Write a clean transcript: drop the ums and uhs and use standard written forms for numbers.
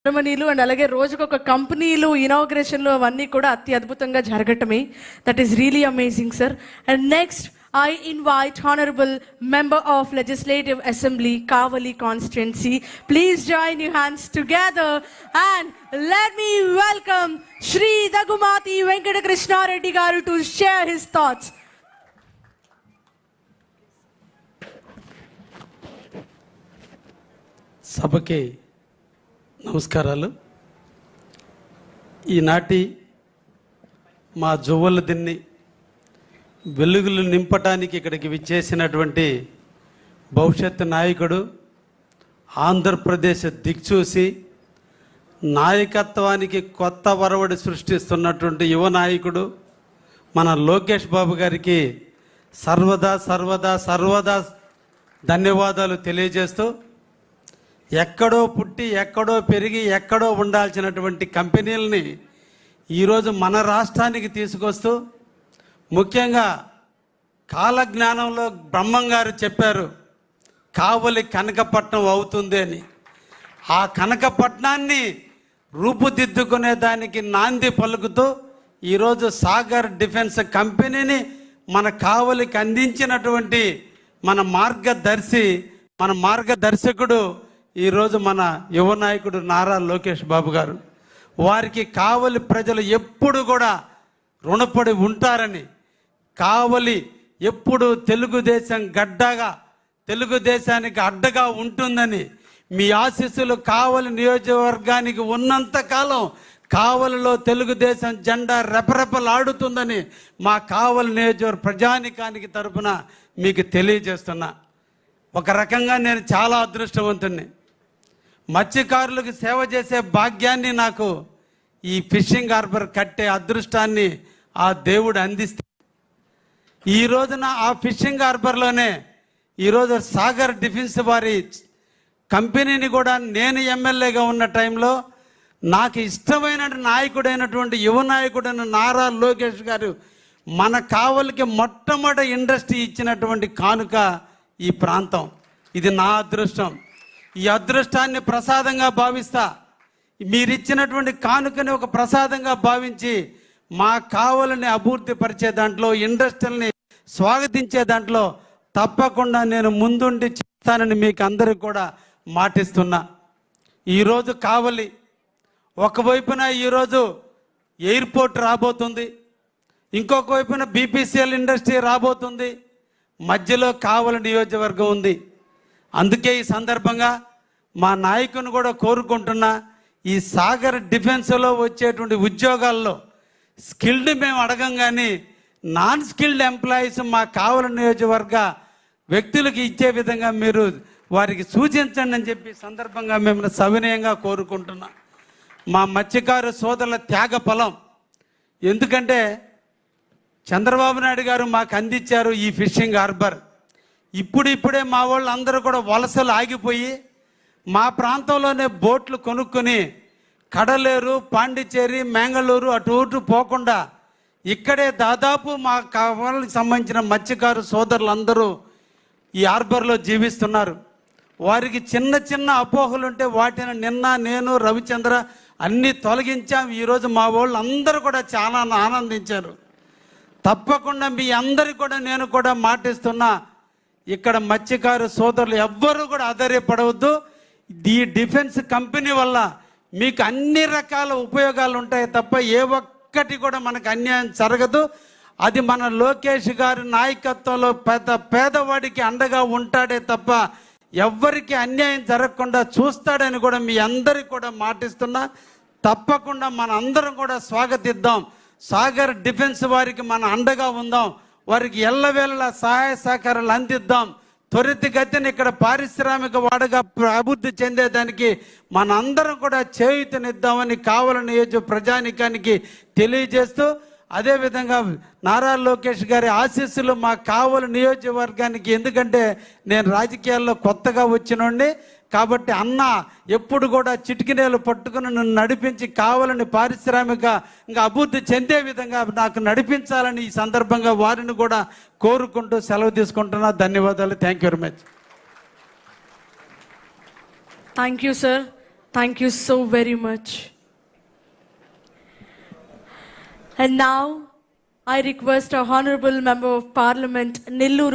సెరమనీలు and అలాగే రోజుకొక కంపెనీలు ఇనాగ్రేషన్లు అవన్నీ కూడా అతి అద్భుతంగా జరగటమే. That is really amazing sir. And next I invite Honorable Member of Legislative Assembly, Kavali Constituency. Please join your hands together and let me welcome Shri Dagumati Venkata Krishna Reddy Garu to share his thoughts. సభకి నమస్కారాలు. ఈనాటి మా జువ్వల దిన్ని వెలుగులు నింపటానికి ఇక్కడికి విచ్చేసినటువంటి భవిష్యత్తు నాయకుడు, ఆంధ్రప్రదేశ్ దిక్చూసి నాయకత్వానికి కొత్త వరవడి సృష్టిస్తున్నటువంటి యువ నాయకుడు మన లోకేష్ బాబు గారికి సర్వదా సర్వదా సర్వదా ధన్యవాదాలు తెలియజేస్తూ, ఎక్కడో పుట్టి ఎక్కడో పెరిగి ఎక్కడో ఉండాల్సినటువంటి కంపెనీలని ఈరోజు మన రాష్ట్రానికి తీసుకొస్తూ, ముఖ్యంగా కాలజ్ఞానంలో బ్రహ్మంగారు చెప్పారు కావలి కనకపట్నం అవుతుంది అని. ఆ కనకపట్నాన్ని రూపుదిద్దుకునే దానికి నాంది పలుకుతూ ఈరోజు సాగర్ డిఫెన్స్ కంపెనీని మన కావలికి అందించినటువంటి మన మార్గదర్శకుడు ఈరోజు మన యువ నాయకుడు నారా లోకేష్ బాబు గారు. వారికి కావలి ప్రజలు ఎప్పుడు కూడా రుణపడి ఉంటారని, కావలి ఎప్పుడు తెలుగుదేశం గడ్డగా తెలుగుదేశానికి అడ్డగా ఉంటుందని, మీ ఆశీస్సులు కావలి నియోజకవర్గానికి ఉన్నంతకాలం కావలిలో తెలుగుదేశం జెండా రెపరెపలాడుతుందని మా కావలి నియోజకవర్గ ప్రజానికానికి తరపున మీకు తెలియజేస్తున్నా. ఒక రకంగా నేను చాలా అదృష్టవంతుణ్ణి. మత్స్యకారులకు సేవ చేసే భాగ్యాన్ని నాకు ఈ ఫిషింగ్ హార్బర్ కట్టే అదృష్టాన్ని ఆ దేవుడు అందిస్తే, ఈ రోజున ఆ ఫిషింగ్ హార్బర్లోనే ఈరోజు సాగర్ డిఫెన్స్ వారి కంపెనీని కూడా నేను ఎమ్మెల్యేగా ఉన్న టైంలో నాకు ఇష్టమైన నాయకుడైనటువంటి యువ నాయకుడైన నారా లోకేష్ గారు మన కావలికి మొట్టమొదటి ఇండస్ట్రీ ఇచ్చినటువంటి కానుక ఈ ప్రాంతం. ఇది నా అదృష్టం. ఈ అదృష్టాన్ని ప్రసాదంగా భావిస్తా. మీరిచ్చినటువంటి కానుకని ఒక ప్రసాదంగా భావించి మా కావలిని అభివృద్ధి పరిచే దాంట్లో, ఇండస్ట్రీని స్వాగతించే దాంట్లో తప్పకుండా నేను ముందుండి చేస్తానని మీకు అందరికి కూడా మాటిస్తున్నా. ఈరోజు కావలి ఒకవైపున ఈరోజు ఎయిర్పోర్ట్ రాబోతుంది, ఇంకొక వైపున బీపీసీఎల్ ఇండస్ట్రీ రాబోతుంది, మధ్యలో కావలి నియోజకవర్గం ఉంది. అందుకే ఈ సందర్భంగా మా నాయకుని కూడా కోరుకుంటున్నా, ఈ సాగర్ డిఫెన్స్లో వచ్చేటువంటి ఉద్యోగాల్లో స్కిల్డ్ మేము అడగం, కానీ నాన్ స్కిల్డ్ ఎంప్లాయీస్ మా కావలి నియోజకవర్గ వ్యక్తులకు ఇచ్చే విధంగా మీరు వారికి సూచించండి అని చెప్పి సందర్భంగా మేము సవినయంగా కోరుకుంటున్నాం. మా మత్స్యకారు సోదరుల త్యాగ ఫలం. ఎందుకంటే చంద్రబాబు నాయుడు గారు మాకు అందించారు ఈ ఫిషింగ్ హార్బర్. ఇప్పుడే మా వాళ్ళు అందరూ కూడా వలసలు ఆగిపోయి మా ప్రాంతంలోనే బోట్లు కొనుక్కొని కడలేరు, పాండిచ్చేరి, మ్యాంగళూరు అటు పోకుండా ఇక్కడే దాదాపు మా కావలికి సంబంధించిన మత్స్యకారు సోదరులందరూ ఈ హార్బర్లో జీవిస్తున్నారు. వారికి చిన్న చిన్న అపోహలు ఉంటే వాటిని నిన్న నేను రవిచంద్ర అన్నీ తొలగించాం. ఈరోజు మా వాళ్ళు అందరూ కూడా చాలా ఆనందించారు. తప్పకుండా మీ అందరికి కూడా నేను కూడా మాటిస్తున్నా, ఇక్కడ మత్స్యకారు సోదరులు ఎవ్వరూ కూడా ఆధారపడవద్దు. ఈ డిఫెన్స్ కంపెనీ వల్ల మీకు అన్ని రకాల ఉపయోగాలు ఉంటాయి తప్ప ఏ ఒక్కటి కూడా మనకు అన్యాయం జరగదు. అది మన లోకేష్ గారి నాయకత్వంలో పేదవాడికి అండగా ఉంటాడే తప్ప ఎవ్వరికి అన్యాయం జరగకుండా చూస్తాడని కూడా మీ అందరికి కూడా మాటిస్తున్నా. తప్పకుండా మన అందరం కూడా స్వాగతిద్దాం. సాగర్ డిఫెన్స్ వారికి మన అండగా ఉందాం. వారికి ఎల్లవేళలా సహాయ సహకారాలు అందిద్దాం. త్వరితగతిన ఇక్కడ పారిశ్రామిక వాడగా అభివృద్ధి చెందేదానికి మన అందరం కూడా చేయూతనిద్దామని కావలి నియోజక ప్రజానికానికి తెలియజేస్తూ, అదేవిధంగా నారా లోకేష్ గారి ఆశీస్సులు మా కావలి నియోజకవర్గానికి, ఎందుకంటే నేను రాజకీయాల్లో కొత్తగా వచ్చినోండి కాబట్టి అన్న ఎప్పుడు కూడా చిటికినేలు పట్టుకుని నన్ను నడిపించి కావాలని పారిశ్రామిక ఇంకా అభివృద్ధి చెందే విధంగా నాకు నడిపించాలని ఈ సందర్భంగా వారిని కూడా కోరుకుంటూ సెలవు తీసుకుంటున్నా. ధన్యవాదాలు. Thank you very much. Thank you sir. Thank you so very much. And now I request our Honorable Member of Parliament, Nellore